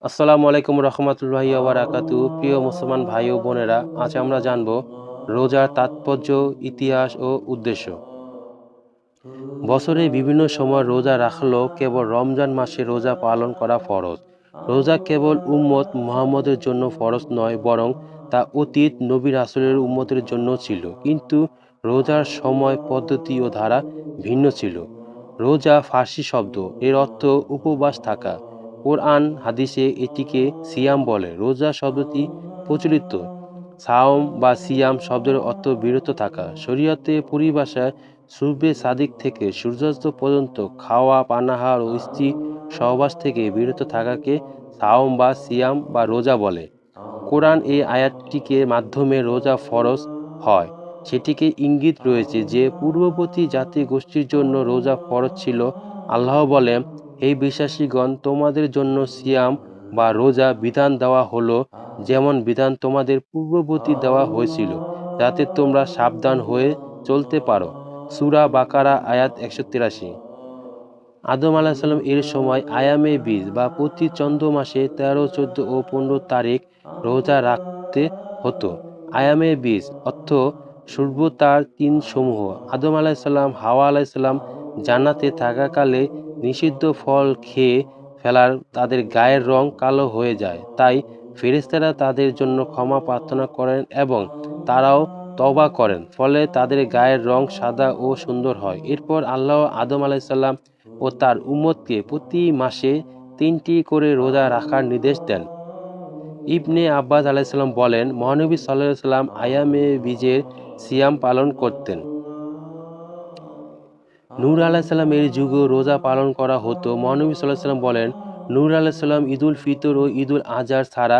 আসসালামু আলাইকুম রহমতুল্লাহি ওয়া বারাকাতুহু। প্রিয় মুসলমান ভাই ও বোনেরা, আজ আমরা জানব রোজার তাৎপর্য, ইতিহাস ও উদ্দেশ্য। বছরে বিভিন্ন সময় রোজা রাখলেও কেবল রমজান মাসে রোজা পালন করা ফরজ। রোজা কেবল উম্মত মুহাম্মদের জন্য ফরজ নয়, বরং তা অতীত নবী রাসূলের উম্মতের জন্য ছিল। কিন্তু রোজার সময়, পদ্ধতি ও ধারা ভিন্ন ছিল। রোজা ফার্সি শব্দ, এর অর্থ উপবাস থাকা। কোরআন হাদিসে এটিকে সিয়াম বলে। রোজা শব্দটি প্রচলিত সাওম বা সিয়াম শব্দের অর্থ বিরত থাকা। শরীয়তে পরিভাষায় সুবহে সাদিক থেকে সূর্যাস্ত পর্যন্ত খাওয়া, পানাহার ও স্ত্রী সহবাস থেকে বিরত থাকাকে সাওম বা সিয়াম বা রোজা বলে। কোরআন এই আয়াতটিকে মাধ্যমে রোজা ফরজ হয় সেটিকে ইঙ্গিত রয়েছে যে পূর্ববর্তী জাতি গোষ্ঠীর জন্য রোজা ফরজ ছিল। আল্লাহ বলেন, হে বিশ্বাসীগণ, তোমাদের জন্য সিয়াম বা রোজা বিধান দেওয়া হলো, যেমন বিধান তোমাদের পূর্ববর্তী দেওয়া হয়েছিল, যাতে তোমরা সাবধান হয়ে চলতে পারো। সূরা বাকারা আয়াত 183। আদম আলাহিসাল্লাম এর সময় আয়ামে বীজ বা প্রতি চন্দ্র মাসে 13, 14 ও 15 তারিখ রোজা রাখতে হতো। আয়ামে বীজ অর্থ সভ্যতার দিনসমূহ। আদম আলাহিসাল্লাম, হাওয়া আলাহিসাল্লাম জান্নাতে থাকাকালে নিষিদ্ধ ফল খেয়ে ফেলার তাদের গায়ের রং কালো হয়ে যায়। তাই ফেরেশতারা তাদের জন্য ক্ষমা প্রার্থনা করেন এবং তারাও তওবা করেন, ফলে তাদের গায়ের রং সাদা ও সুন্দর হয়। এরপর আল্লাহ আদম আলাহিসাল্লাম ও তার উম্মতকে প্রতি মাসে 3টি করে রোজা রাখার নির্দেশ দেন। ইবনে আব্বাস আলাইহিসসালাম বলেন, মহানবী সাল্লাল্লাহু আলাইহি সাল্লাম আয়ামে বীজের সিয়াম পালন করতেন। নূহ আলাইহিসসালাম এর যুগেও রোজা পালন করা হতো। মহানবী সাল্লাল্লাহু আলাইহি সাল্লাম বলেন, নূহ আলাইহিসসালাম ঈদুল ফিতর ও ঈদুল আজহা ছাড়া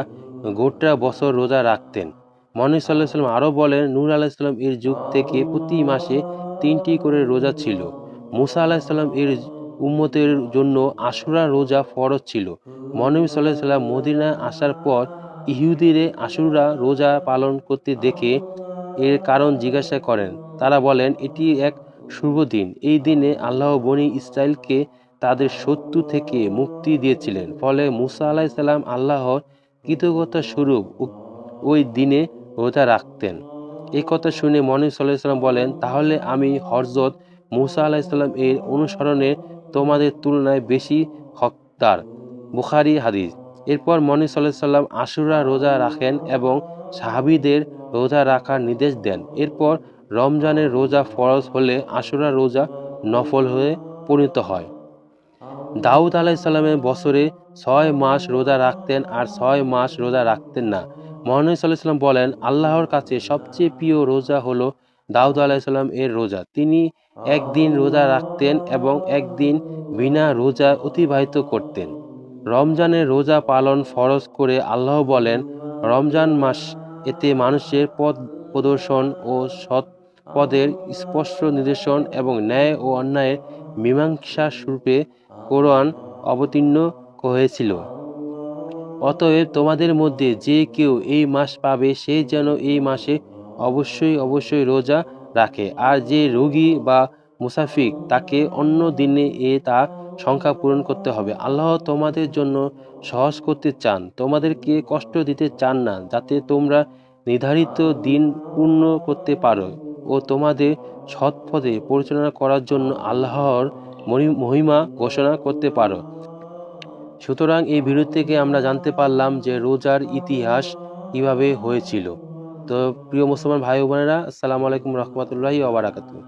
গোটা বছর রোজা রাখতেন। মহানবী সাল্লাল্লাহু আলাইহি সাল্লাম আরও বলেন, নূহ আলাইহিসসালাম এর যুগ থেকে প্রতি মাসে 3টি করে রোজা ছিল। মূসা আলাইহিসসালাম এর উম্মতের জন্য আশুরা রোজা ফরজ ছিল। মহানবী সাল্লাল্লাহু আলাইহি সাল্লাম মদিনায় আসার পর ইহুদিদের আশুরা রোজা পালন করতে দেখে এর কারণ জিজ্ঞাসা করেন। তারা বলেন, এটি এক শুভ দিন। এই দিনে আল্লাহ বনী ইসরাইলকে তাদের শত্রু থেকে মুক্তি দিয়েছিলেন। ফলে মূসা আলাইহিস সালাম আল্লাহর কৃতজ্ঞতা স্বরূপ ওই দিনে রোজা রাখতেন। এই কথা শুনে মহানবী সাল্লাল্লাহু আলাইহি সাল্লাম বলেন, তাহলে আমি হযরত মূসা আলাইহিস সালাম এর অনুসরণে তোমাদের তুলনায় বেশি হকদার। বুখারী হাদিস। এরপর মহানবী সাল্লাল্লাহু আলাইহি সাল্লাম আশুরা রোজা রাখেন এবং সাহাবীদের রোজা রাখার নির্দেশ দেন। এরপর রমজানের রোজা ফরজ হলে আশুরা রোজা নফল হয়ে পরিণত হয়। দাউদ আলাইহিসসালামের বছরে 6 মাস রোজা রাখতেন আর 6 মাস রোজা রাখতেন না। মহানবী সাল্লাল্লাহু আলাইহি সাল্লাম বলেন, আল্লাহর কাছে সবচেয়ে প্রিয় রোজা হলো দাউদ আলাইহিসসালাম এর রোজা। তিনি একদিন রোজা রাখতেন এবং একদিন বিনা রোজা অতিবাহিত করতেন। রমজানের রোজা পালন ফরজ করে আল্লাহ বলেন, রমজান মাস, এতে মানুষের পথ প্রদর্শন ও সৎ পদের স্পষ্ট নিদর্শন এবং ন্যায় ও অন্যায়ের মীমাংসা স্বরূপে কোরআন অবতীর্ণ হয়েছিল। অতএব তোমাদের মধ্যে যে কেউ এই মাস পাবে, সে যেন এই মাসে অবশ্যই রোজা রাখে। আর যে রোগী বা মুসাফির, তাকে অন্য দিনে তা সংখ্যা পূরণ করতে হবে। আল্লাহ তোমাদের জন্য সহজ করতে চান, তোমাদেরকে কষ্ট দিতে চান না, যাতে তোমরা নির্ধারিত দিন পূর্ণ করতে পারো ও তোমাদের সৎ পথে পরিচালনা করার জন্য আল্লাহর মহিমা ঘোষণা করতে পারো। সুতরাং এই ভিডিও থেকে আমরা জানতে পারলাম যে রোজার ইতিহাস কিভাবে হয়েছিল। তো প্রিয় মুসলমান ভাই ও বোনেরা, আসসালামু আলাইকুম রহমতুল্লাহি ওয়া বারাকাতুহু।